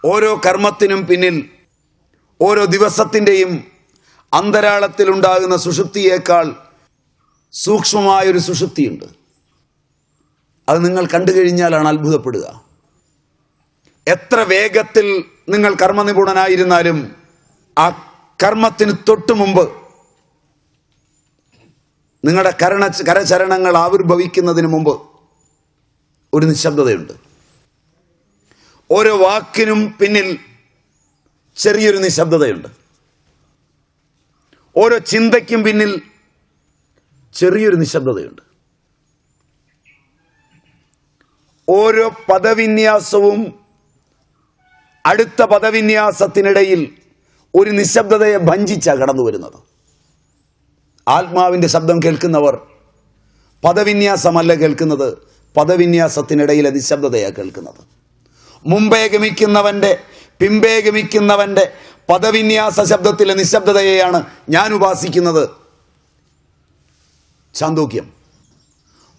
ഓരോ കർമ്മത്തിനും പിന്നിൽ ഓരോ ദിവസത്തിൻ്റെയും അന്തരാളത്തിലുണ്ടാകുന്ന സുഷുപ്തിയേക്കാൾ സൂക്ഷ്മമായൊരു സുഷുപ്തിയുണ്ട്. അത് നിങ്ങൾ കണ്ടു കഴിഞ്ഞാലാണ് അത്ഭുതപ്പെടുക. എത്ര വേഗത്തിൽ നിങ്ങൾ കർമ്മനിപുണനായിരുന്നാലും ആ കർമ്മത്തിന് തൊട്ടു മുമ്പ് നിങ്ങളുടെ കരചരണങ്ങൾ ആവിർഭവിക്കുന്നതിന് മുമ്പ് ഒരു നിശബ്ദതയുണ്ട്. ഓരോ വാക്കിനും പിന്നിൽ ചെറിയൊരു നിശബ്ദതയുണ്ട്. ഓരോ ചിന്തയ്ക്കും പിന്നിൽ ചെറിയൊരു നിശബ്ദതയുണ്ട്. ഓരോ പദവിന്യാസവും അടുത്ത പദവിന്യാസത്തിനിടയിൽ ഒരു നിശബ്ദതയെ ഭഞ്ചിച്ചാണ് കടന്നു വരുന്നത്. ആത്മാവിൻ്റെ ശബ്ദം കേൾക്കുന്നവർ പദവിന്യാസമല്ല കേൾക്കുന്നത്, പദവിന്യാസത്തിനിടയിലെ നിശബ്ദതയാണ് കേൾക്കുന്നത്. മുമ്പേ ഗമിക്കുന്നവൻ്റെ പിമ്പേ ഗമിക്കുന്നവൻ്റെ പദവിന്യാസ ശബ്ദത്തിലെ നിശബ്ദതയെയാണ് ഞാൻ ഉപാസിക്കുന്നത്. ചാന്തോക്യം.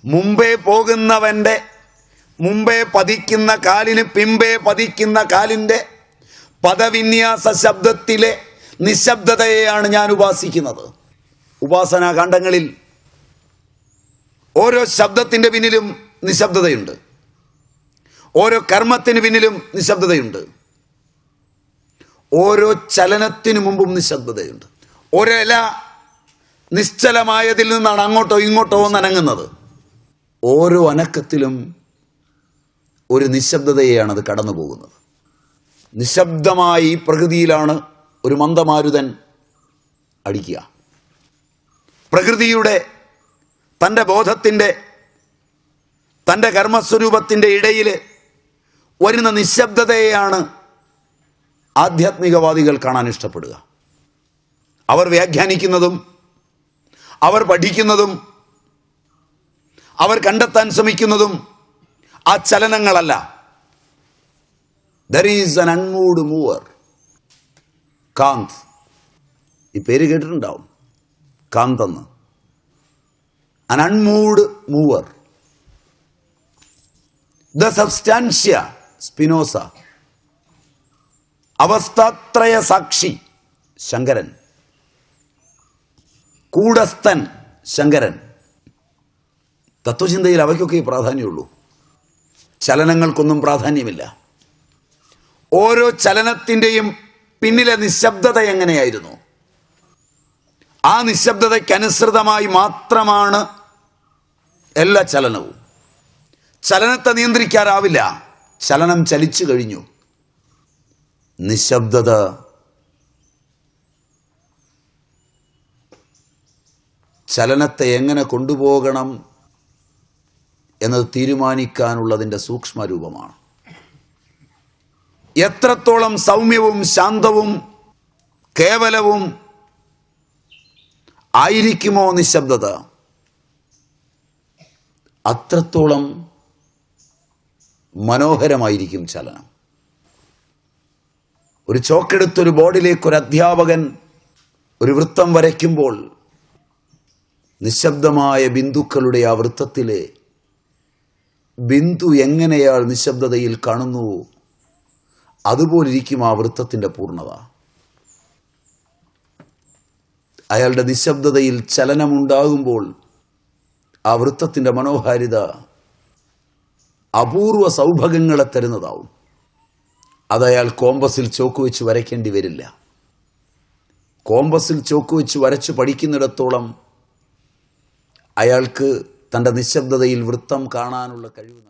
മുമ്പേ പോകുന്നവൻ്റെ മുമ്പേ പതിക്കുന്ന കാലിന് പിമ്പേ പതിക്കുന്ന കാലിൻ്റെ പദവിന്യാസ ശബ്ദത്തിലെ നിശബ്ദതയെയാണ് ഞാൻ ഉപാസിക്കുന്നത്. ഉപാസനാ കാണ്ഡങ്ങളിൽ ഓരോ ശബ്ദത്തിൻ്റെ പിന്നിലും നിശബ്ദതയുണ്ട്. ഓരോ കർമ്മത്തിന് പിന്നിലും നിശബ്ദതയുണ്ട്. ഓരോ ചലനത്തിനു മുമ്പും നിശബ്ദതയുണ്ട്. ഒരില നിശ്ചലമായതിൽ നിന്നാണ് അങ്ങോട്ടോ ഇങ്ങോട്ടോ നനങ്ങുന്നത്. ഓരോ അനക്കത്തിലും ഒരു നിശബ്ദതയെയാണ് അത് കടന്നു പോകുന്നത്. നിശബ്ദമായി പ്രകൃതിയിലാണ് ഒരു മന്ദമാരുതൻ അടിക്കുക. പ്രകൃതിയുടെ തൻ്റെ ബോധത്തിൻ്റെ തൻ്റെ കർമ്മസ്വരൂപത്തിൻ്റെ ഇടയിൽ വരുന്ന നിശബ്ദതയെയാണ് ആധ്യാത്മികവാദികൾ കാണാൻ ഇഷ്ടപ്പെടുക. അവർ വ്യാഖ്യാനിക്കുന്നതും അവർ പഠിക്കുന്നതും അവർ കണ്ടെത്താൻ ശ്രമിക്കുന്നതും ആ ചലനങ്ങളല്ല. There is an unmoved mover. Kant. ഈ പേര് കേട്ടിട്ടുണ്ടാവും, കാന്ത് എന്ന്. An unmoved mover. The substantia, Spinoza. അവസ്ഥാത്രയ സാക്ഷി, ശങ്കരൻ. കൂടസ്ഥൻ, ശങ്കരൻ. തത്വചിന്തയിൽ അവയ്ക്കൊക്കെ പ്രാധാന്യമുള്ളൂ, ചലനങ്ങൾക്കൊന്നും പ്രാധാന്യമില്ല. ഓരോ ചലനത്തിൻ്റെയും പിന്നിലെ നിശബ്ദത എങ്ങനെയായിരുന്നു? ആ നിശബ്ദതയ്ക്കനുസൃതമായി മാത്രമാണ് എല്ലാ ചലനവും. ചലനത്തെ നിയന്ത്രിക്കാനാവില്ല. ചലനം ചലിച്ചു കഴിഞ്ഞു. നിശബ്ദത ചലനത്തെ എങ്ങനെ കൊണ്ടുപോകണം എന്നത് തീരുമാനിക്കാനുള്ളതിൻ്റെ സൂക്ഷ്മരൂപമാണ്. എത്രത്തോളം സൗമ്യവും ശാന്തവും കേവലവും ആയിരിക്കുമോ നിശബ്ദത, അത്രത്തോളം മനോഹരമായിരിക്കും ചലനം. ഒരു ചോക്കെടുത്തൊരു ബോർഡിലേക്ക് ഒരു അധ്യാപകൻ ഒരു വൃത്തം വരയ്ക്കുമ്പോൾ നിശബ്ദമായ ബിന്ദുക്കളുടെ ആ വൃത്തത്തിലെ ബിന്ദു എങ്ങനെയാൾ നിശബ്ദതയിൽ കാണുന്നു, അതുപോലിരിക്കും ആ വൃത്തത്തിൻ്റെ പൂർണ്ണത. അയാളുടെ നിശബ്ദതയിൽ ചലനമുണ്ടാകുമ്പോൾ ആ വൃത്തത്തിൻ്റെ മനോഹാരിത അപൂർവ സൗഭാഗ്യങ്ങളെ തരുന്നതാവും. അതയാൾ കോമ്പസിൽ ചോക്ക് വെച്ച് വരയ്ക്കേണ്ടി വരില്ല. കോമ്പസിൽ ചോക്ക് വെച്ച് വരച്ച് പഠിക്കുന്നിടത്തോളം അയാൾക്ക് തൻ്റെ നിശബ്ദതയിൽ വൃത്തം കാണാനുള്ള കഴിവ്